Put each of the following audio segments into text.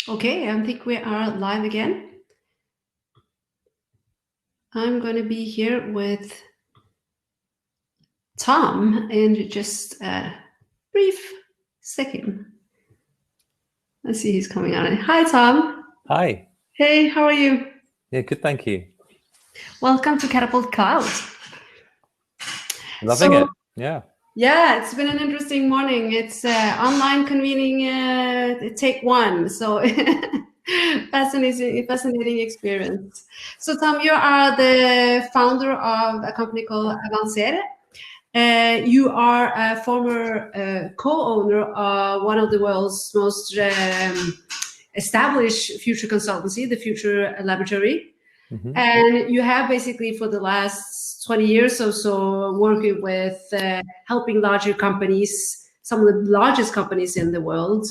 Okay, I think we are live again. I'm going to be here with Tom in just a brief second. Let's see, he's coming on. Hi, Tom. Hi. Hey, how are you? Yeah, good, thank you. Welcome to Catapult Cloud. Loving it. Yeah. Yeah, it's been an interesting morning. It's online convening take one. So fascinating experience. So Tom, you are the founder of a company called Avansere. You are a former co-owner of one of the world's most established future consultancy, the Future Laboratory. Mm-hmm. And you have basically for the last 20 years or so working with helping larger companies, some of the largest companies in the world,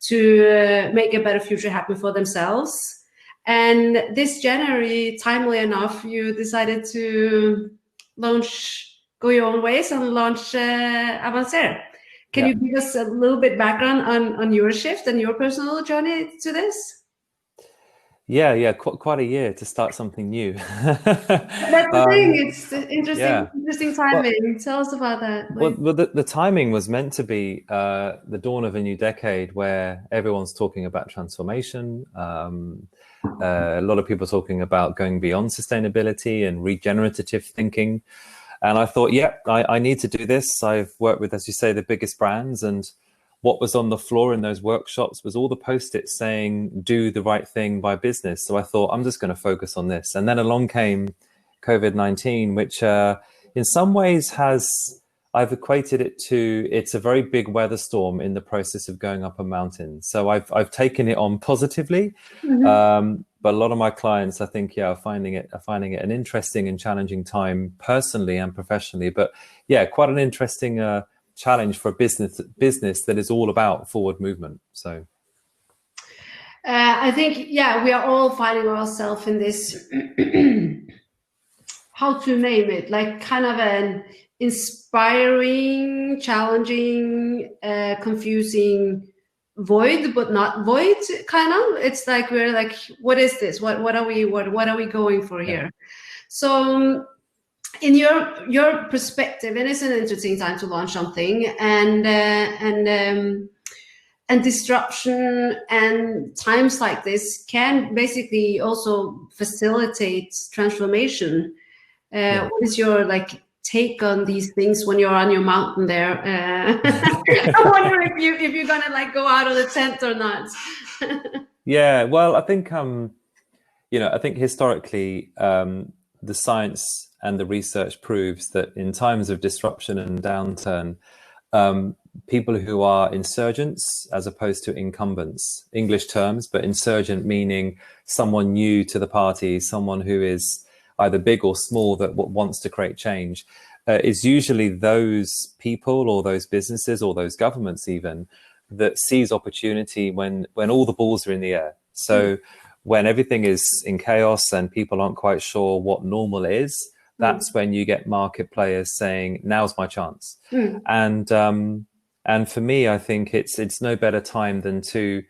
to make a better future happen for themselves. And this January, timely enough, you decided to go your own ways and launch Avansere. Can you give us a little bit background on your shift and your personal journey to this? Yeah, quite a year to start something new. That's the thing. It's interesting timing. Well, Tell us about that. Well, the timing was meant to be the dawn of a new decade where everyone's talking about transformation. A lot of people talking about going beyond sustainability and regenerative thinking. And I thought, I need to do this. I've worked with, as you say, the biggest brands, and what was on the floor in those workshops was all the post-its saying, do the right thing by business. So I thought, I'm just going to focus on this. And then along came COVID-19, which in some ways I've equated it to, it's a very big weather storm in the process of going up a mountain. So I've taken it on positively. Mm-hmm. But a lot of my clients, I think, are finding it an interesting and challenging time personally and professionally. But yeah, quite an interesting challenge for a business that is all about forward movement. So I think, we are all finding ourselves in this, how to name it, like kind of an inspiring, challenging, confusing void, but not void, kind of. It's like we're like, what is this? What are we going for here? So in your perspective, it is an interesting time to launch something, and disruption and times like this can basically also facilitate transformation. What is your take on these things when you're on your mountain there? I wonder if you're gonna go out of the tent or not. Yeah, well, I think I think historically the science and the research proves that in times of disruption and downturn, people who are insurgents as opposed to incumbents, English terms, but insurgent meaning someone new to the party, someone who is either big or small that wants to create change, is usually those people or those businesses or those governments even that seize opportunity when all the balls are in the air. So when everything is in chaos and people aren't quite sure what normal is, that's when you get market players saying, now's my chance. And for me, I think it's no better time than to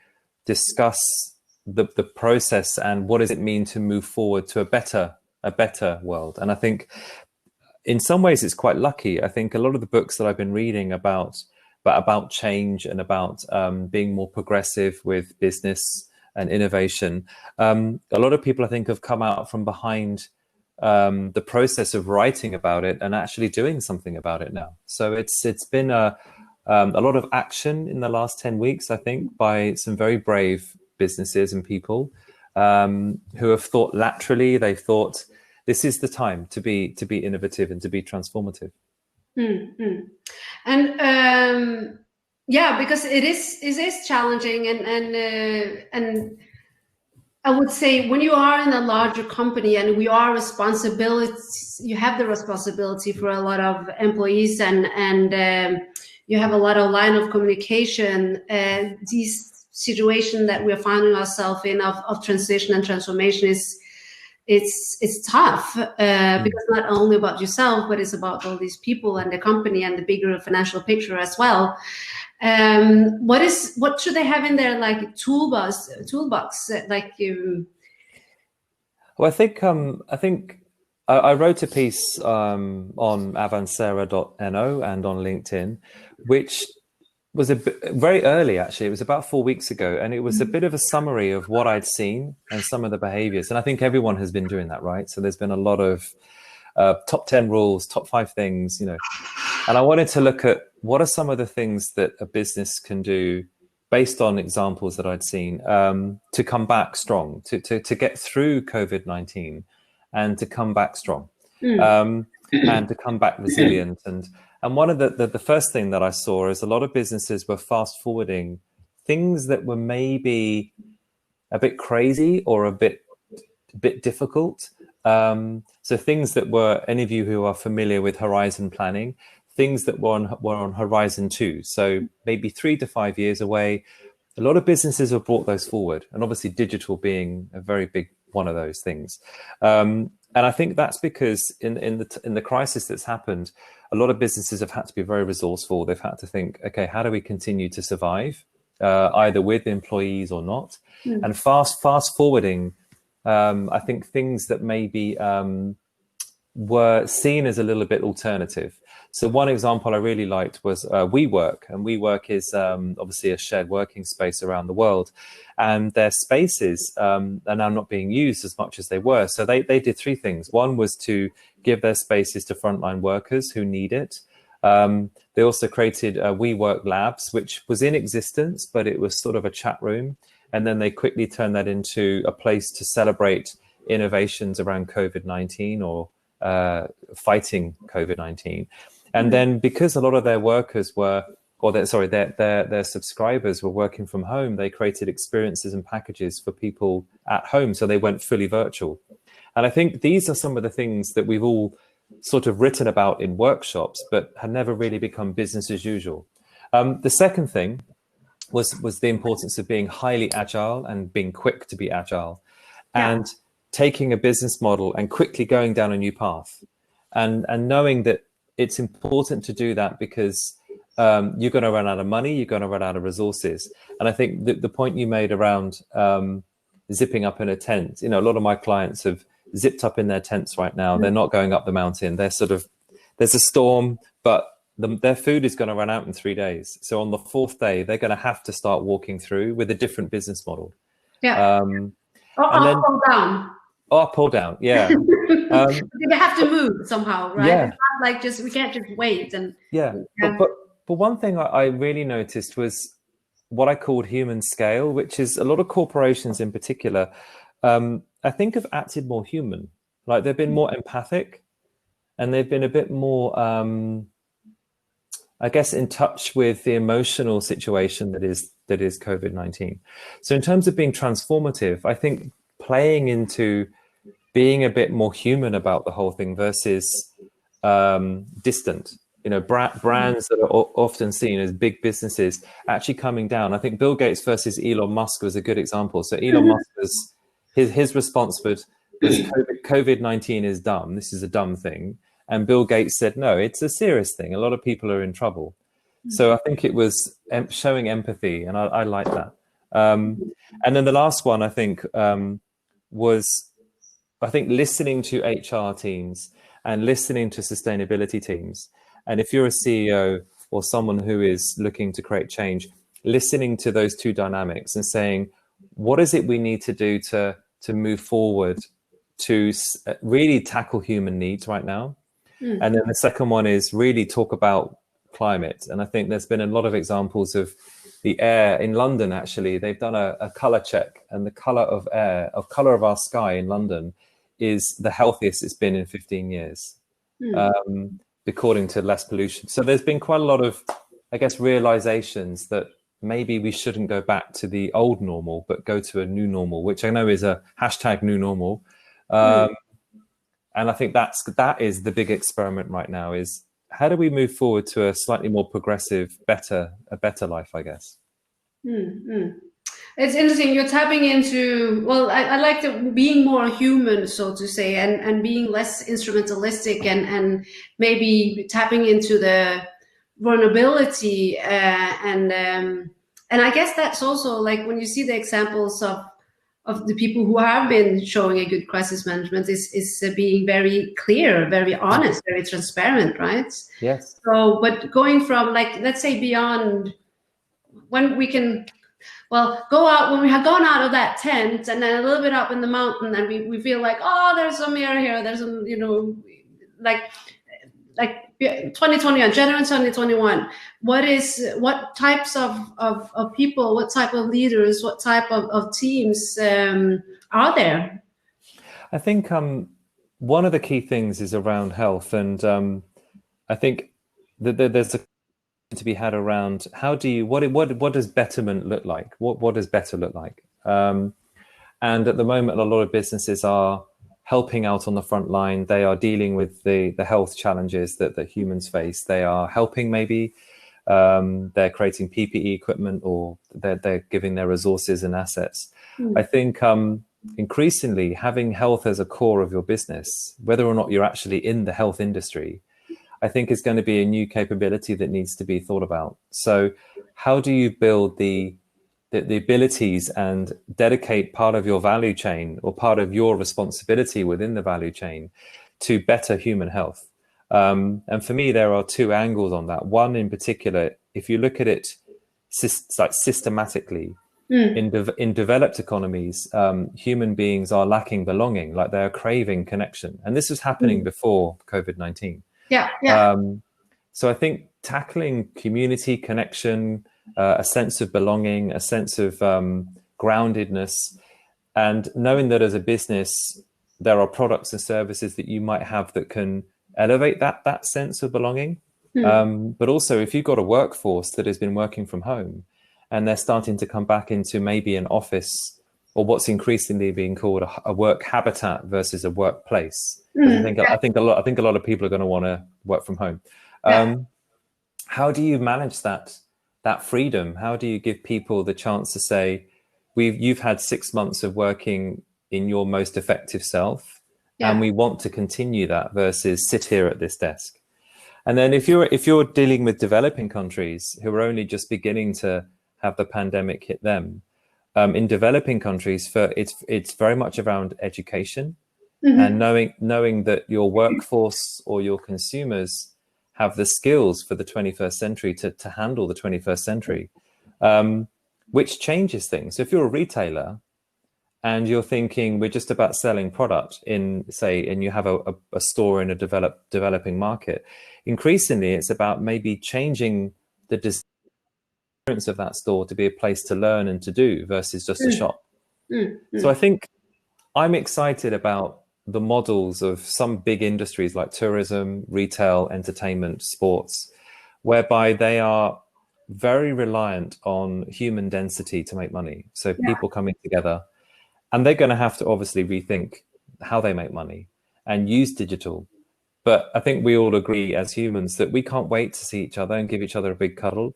discuss the process and what does it mean to move forward to a better world. And I think in some ways it's quite lucky. I think a lot of the books that I've been reading about change and about being more progressive with business and innovation, a lot of people I think have come out from behind the process of writing about it and actually doing something about it now. So it's been a lot of action in the last 10 weeks, I think, by some very brave businesses and people who have thought laterally. They've thought this is the time to be innovative and to be transformative. And because it is challenging, and I would say when you are in a larger company and you have the responsibility for a lot of employees and you have a lot of line of communication. These situation that we're finding ourselves in of transition and transformation it's tough because not only about yourself, but it's about all these people and the company and the bigger financial picture as well. What should they have in their like toolbox like Well, I think I wrote a piece on Avansere.no and on LinkedIn, which was very early, actually. It was about 4 weeks ago, and it was a bit of a summary of what I'd seen and some of the behaviors. And I think everyone has been doing that, right? So there's been a lot of top 10 rules, top 5 things, and I wanted to look at what are some of the things that a business can do based on examples that I'd seen to come back strong, to get through COVID-19 and to come back strong and to come back resilient. And one of the first thing that I saw is a lot of businesses were fast forwarding things that were maybe a bit crazy or a bit difficult. So things that were, any of you who are familiar with horizon planning, things that were on horizon 2. So maybe 3 to 5 years away. A lot of businesses have brought those forward, and obviously digital being a very big one of those things. And I think that's because in the crisis that's happened, a lot of businesses have had to be very resourceful. They've had to think, okay, how do we continue to survive, either with employees or not? And fast forwarding, I think things that maybe were seen as a little bit alternative. So one example I really liked was WeWork, and WeWork is obviously a shared working space around the world, and their spaces are now not being used as much as they were. So they did 3 things. One was to give their spaces to frontline workers who need it. They also created WeWork Labs, which was in existence, but it was sort of a chat room. And then they quickly turned that into a place to celebrate innovations around COVID-19 or fighting COVID-19. And then because a lot of their workers were, or their subscribers were working from home, they created experiences and packages for people at home. So they went fully virtual. And I think these are some of the things that we've all sort of written about in workshops, but had never really become business as usual. The second thing was the importance of being highly agile and being quick to be agile, and taking a business model and quickly going down a new path, and knowing that it's important to do that because you're going to run out of money, you're going to run out of resources. And I think the point you made around zipping up in a tent, a lot of my clients have zipped up in their tents right now. They're not going up the mountain. They're there's a storm, but their food is going to run out in 3 days. So on the 4th day, they're going to have to start walking through with a different business model. And then up or down. Up or down, yeah. They have to move somehow, right? Yeah. It's not like we can't just wait. And But one thing I really noticed was what I called human scale, which is a lot of corporations in particular, I think have acted more human. Like they've been more empathic, and they've been a bit more, I guess, in touch with the emotional situation that is COVID-19. So in terms of being transformative, I think playing into being a bit more human about the whole thing versus distant. Brands that are often seen as big businesses actually coming down. I think Bill Gates versus Elon Musk was a good example. So Elon Musk was, his response was COVID-19 is dumb. This is a dumb thing. And Bill Gates said, no, it's a serious thing. A lot of people are in trouble. So I think it was showing empathy, and I like that. And then the last one, I think, was listening to HR teams and listening to sustainability teams. And if you're a CEO or someone who is looking to create change, listening to those two dynamics and saying, what is it we need to do to move forward to really tackle human needs right now? And then the second one is really talk about climate. And I think there's been a lot of examples of the air in London. Actually, they've done a color check, and the color of our sky in London is the healthiest it's been in 15 years, according to less pollution. So there's been quite a lot of, I guess, realizations that maybe we shouldn't go back to the old normal, but go to a new normal, which I know is a hashtag new normal. And I think that is the big experiment right now, is how do we move forward to a slightly more progressive, a better life, I guess. It's interesting. You're tapping into, well, I like the being more human, so to say, and being less instrumentalistic, and maybe tapping into the vulnerability, and I guess that's also like when you see the examples of the people who have been showing a good crisis management is being very clear, very honest, very transparent, right? Yes. So, but going from, like, let's say beyond when we can, well, go out, when we have gone out of that tent and then a little bit up in the mountain, and we feel like, oh, there's some air here, there's some, like 2021, January 2021, what types of people, what type of leaders, what type of teams are there? I think one of the key things is around health, and I think that there's a to be had around how do you what does betterment look like? What does better look like? And at the moment, a lot of businesses are helping out on the front line. They are dealing with the health challenges that humans face. They are helping, maybe they're creating PPE equipment, or they're giving their resources and assets. I think increasingly having health as a core of your business, whether or not you're actually in the health industry, I think is going to be a new capability that needs to be thought about. So how do you build the abilities and dedicate part of your value chain, or part of your responsibility within the value chain, to better human health? And for me, there are two angles on that. One in particular, if you look at it systematically, in developed economies, human beings are lacking belonging, like they're craving connection. And this was happening before COVID-19. Yeah. So I think tackling community connection, a sense of belonging, a sense of groundedness, and knowing that as a business, there are products and services that you might have that can elevate that sense of belonging. But also, if you've got a workforce that has been working from home and they're starting to come back into maybe an office, or what's increasingly being called a work habitat versus a workplace. I think a lot of people are going to want to work from home. How do you manage that freedom? How do you give people the chance to say, you've had 6 months of working in your most effective self, and we want to continue that, versus sit here at this desk? And then if you're dealing with developing countries who are only just beginning to have the pandemic hit them, in developing countries, it's very much around education, and knowing that your workforce or your consumers have the skills for the 21st century to handle the 21st century, which changes things. So if you're a retailer and you're thinking we're just about selling product and you have a store in a developing market, increasingly it's about maybe changing the experience of that store to be a place to learn and to do, versus just a shop. So I think I'm excited about the models of some big industries like tourism, retail, entertainment, sports, whereby they are very reliant on human density to make money. So people coming together, and they're going to have to obviously rethink how they make money and use digital. But I think we all agree as humans that we can't wait to see each other and give each other a big cuddle.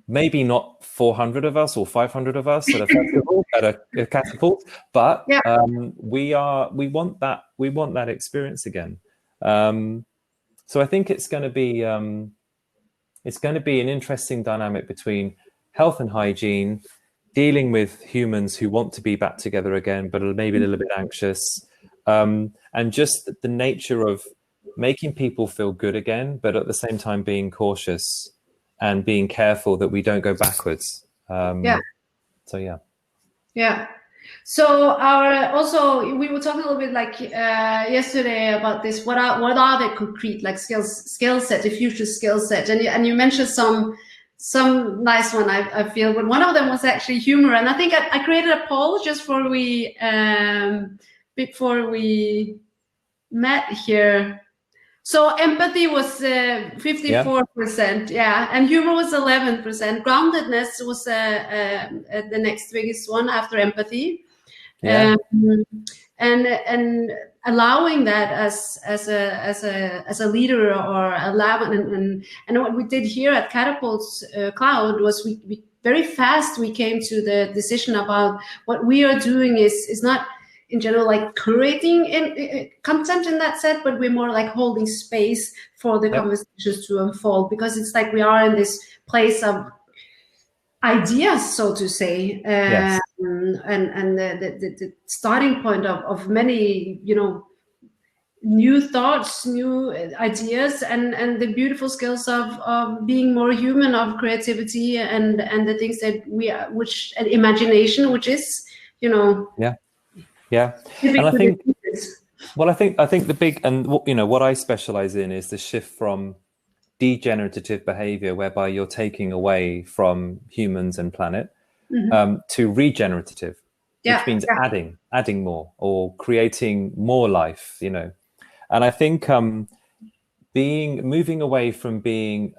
Maybe not 400 of us or 500 of us at a festival, at a catapult, but we want that experience again. So I think it's going to be an interesting dynamic between health and hygiene, dealing with humans who want to be back together again, but maybe a little bit anxious, and just the nature of making people feel good again, but at the same time being cautious and being careful that we don't go backwards. So we were talking a little bit yesterday about this. What are the concrete skill set, the future skill set? And you mentioned some nice one. I feel, but one of them was actually humor. And I think I created a poll just before we met here. So empathy was 54%, and humor was 11%. Groundedness was the next biggest one after empathy. and allowing that as a leader or a lab. And what we did here at Catapults Cloud was we very fast we came to the decision about what we are doing is not in general like curating content in that set, but we're more like holding space for the conversations to unfold, because it's like we are in this place of ideas, so to say, Yes. and the starting point of many, new thoughts, new ideas, and the beautiful skills of being more human, of creativity, and the things that we are, which and imagination, which is, Yeah. And I think, well, I think the big, and what I specialize in is the shift from degenerative behavior, whereby you're taking away from humans and planet, to regenerative, which means adding more or creating more life, And I think moving away from being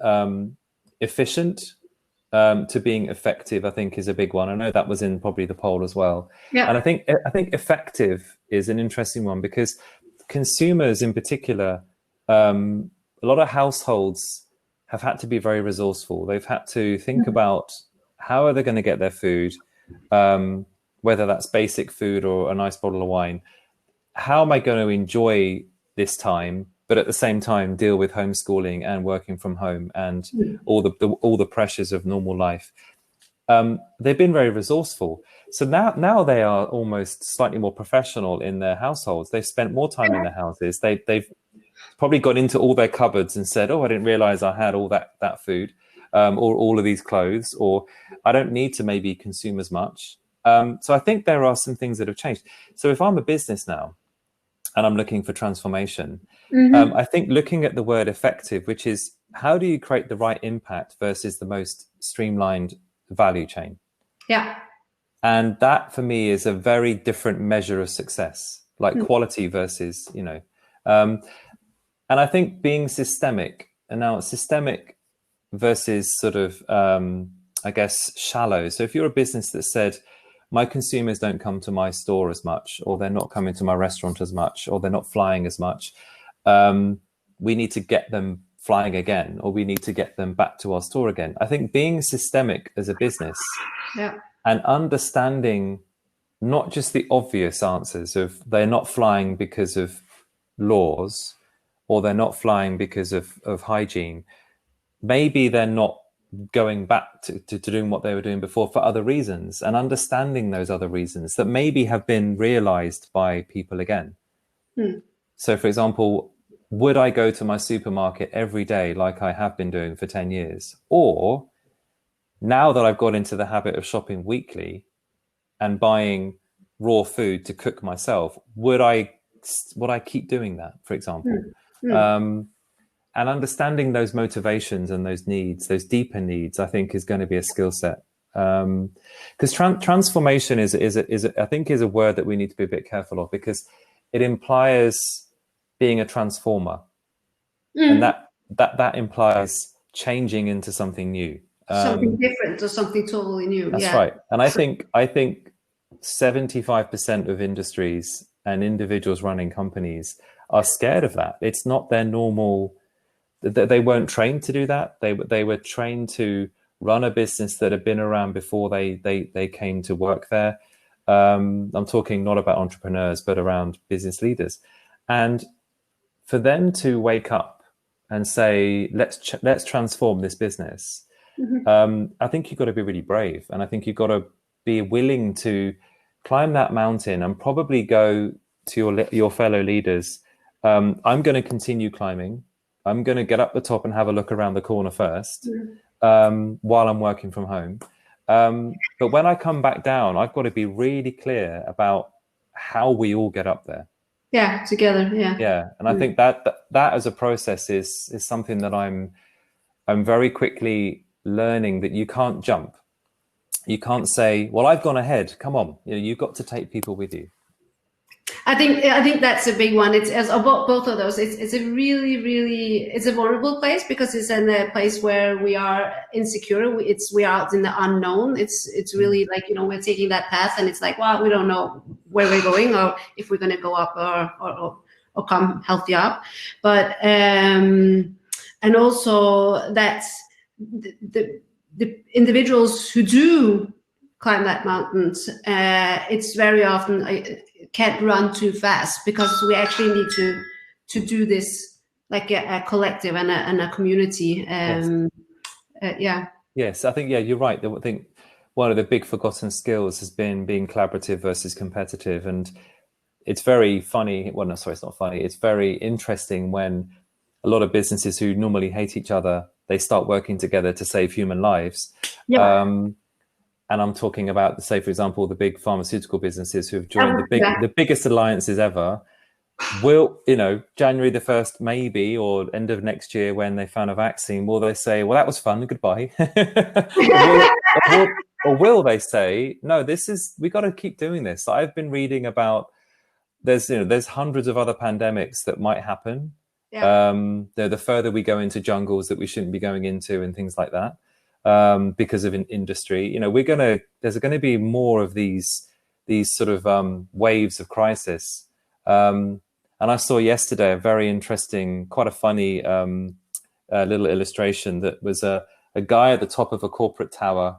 efficient to being effective, I think, is a big one. I know that was in probably the poll as well. Yeah. And I think effective is an interesting one, because consumers in particular, a lot of households have had to be very resourceful. They've had to think about how are they going to get their food, whether that's basic food or a nice bottle of wine. How am I going to enjoy this time, but at the same time deal with homeschooling and working from home and all the pressures of normal life? They've been very resourceful. So now they are almost slightly more professional in their households. They've spent more time in their houses. They've probably got into all their cupboards and said, oh, I didn't realize I had all that food, or all of these clothes, or I don't need to maybe consume as much. So I think there are some things that have changed. So if I'm a business now and I'm looking for transformation, I think looking at the word effective, which is how do you create the right impact versus the most streamlined value chain? Yeah. And that for me is a very different measure of success, like quality versus, and I think being systemic, and now systemic versus sort of, I guess, shallow. So if you're a business that said, my consumers don't come to my store as much, or they're not coming to my restaurant as much, or they're not flying as much, we need to get them flying again, or we need to get them back to our store again. I think being systemic as a business and understanding not just the obvious answers of they're not flying because of laws, or they're not flying because of hygiene. Maybe they're not going back to doing what they were doing before for other reasons, and understanding those other reasons that maybe have been realized by people again. So for example, would I go to my supermarket every day like I have been doing for 10 years? Or now that I've got into the habit of shopping weekly and buying raw food to cook myself, would I keep doing that, for example? And understanding those motivations and those needs, those deeper needs, I think is going to be a skill set. Because transformation is I think is a word that we need to be a bit careful of, because it implies being a transformer, and that implies changing into something new, something different, or something totally new. That's right. And I think 75% of industries and individuals running companies are scared of that. It's not their normal. They weren't trained to do that. They were trained to run a business that had been around before they came to work there. I'm talking not about entrepreneurs, but around business leaders. And for them to wake up and say, let's transform this business, I think you've got to be really brave. And I think you've got to be willing to climb that mountain and probably go to your fellow leaders. I'm going to continue climbing. I'm going to get up the top and have a look around the corner first, while I'm working from home. But when I come back down, I've got to be really clear about how we all get up there. Yeah, together. Yeah. Yeah, and I think that as a process is something that I'm very quickly learning, that you can't jump. You can't say, well, I've gone ahead. Come on, you've got to take people with you. I think that's a big one. It's as about both of those. It's a really it's a vulnerable place, because it's in a place where we are insecure. We are out in the unknown. It's really like, we're taking that path, and it's like, well, we don't know where we're going, or if we're going to go up or come healthy up. But and also that the individuals who do climb that mountain, it's very often can't run too fast, because we actually need to do this like a collective and a community. Yes, I think, yeah, you're right. I think one of the big forgotten skills has been being collaborative versus competitive. And it's very funny. Well, no, sorry, it's not funny. It's very interesting when a lot of businesses who normally hate each other, they start working together to save human lives. Yeah. And I'm talking about, say, for example, the big pharmaceutical businesses who have joined the biggest alliances ever. Will, January the 1st, maybe, or end of next year when they found a vaccine, will they say, well, that was fun, goodbye? or will they say, no, we got to keep doing this? I've been reading about, there's hundreds of other pandemics that might happen. Yeah. The further we go into jungles that we shouldn't be going into and things like that, because of an industry, there's going to be more of these sort of waves of crisis. And I saw yesterday a very interesting, quite a funny little illustration that was a guy at the top of a corporate tower,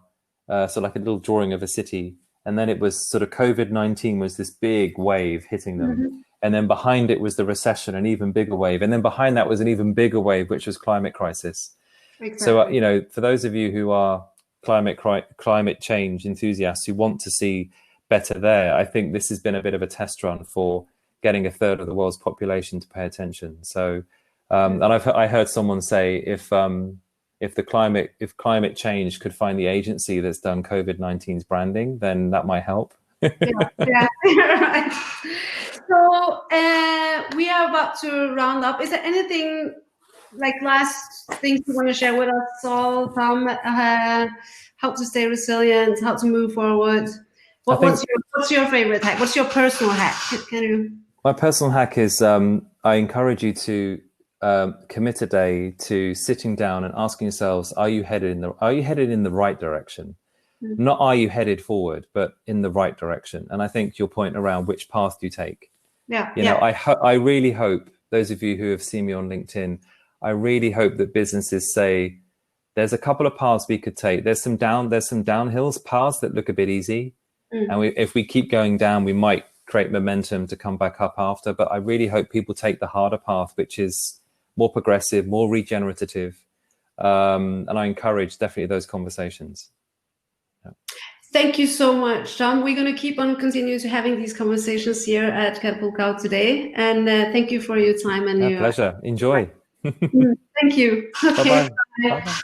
so like a little drawing of a city. And then it was sort of COVID-19 was this big wave hitting them. Mm-hmm. And then behind it was the recession, an even bigger wave. And then behind that was an even bigger wave, which was climate crisis. Exactly. So, for those of you who are climate change enthusiasts who want to see better there, I think this has been a bit of a test run for getting a third of the world's population to pay attention. So, and I heard someone say if climate change could find the agency that's done COVID-19's branding, then that might help. Yeah. Right. So we are about to round up. Is there anything, like last things you want to share with us all, Tom? How to stay resilient, how to move forward? What's your favorite hack? What's your personal hack? Can you? My personal hack is I encourage you to commit a day to sitting down and asking yourselves, are you headed in the right direction? Mm-hmm. Not are you headed forward, but in the right direction. And I think your point around which path do you take. Yeah. I really hope, those of you who have seen me on LinkedIn, I really hope that businesses say, there's a couple of paths we could take. There's some downhills paths that look a bit easy. Mm-hmm. And if we keep going down, we might create momentum to come back up after. But I really hope people take the harder path, which is more progressive, more regenerative. And I encourage definitely those conversations. Yeah. Thank you so much, Tom. We're going to keep on continuing to having these conversations here at Catapult Cloud today. And thank you for your time. And pleasure. Enjoy. Thank you. Okay. Bye-bye. Bye-bye.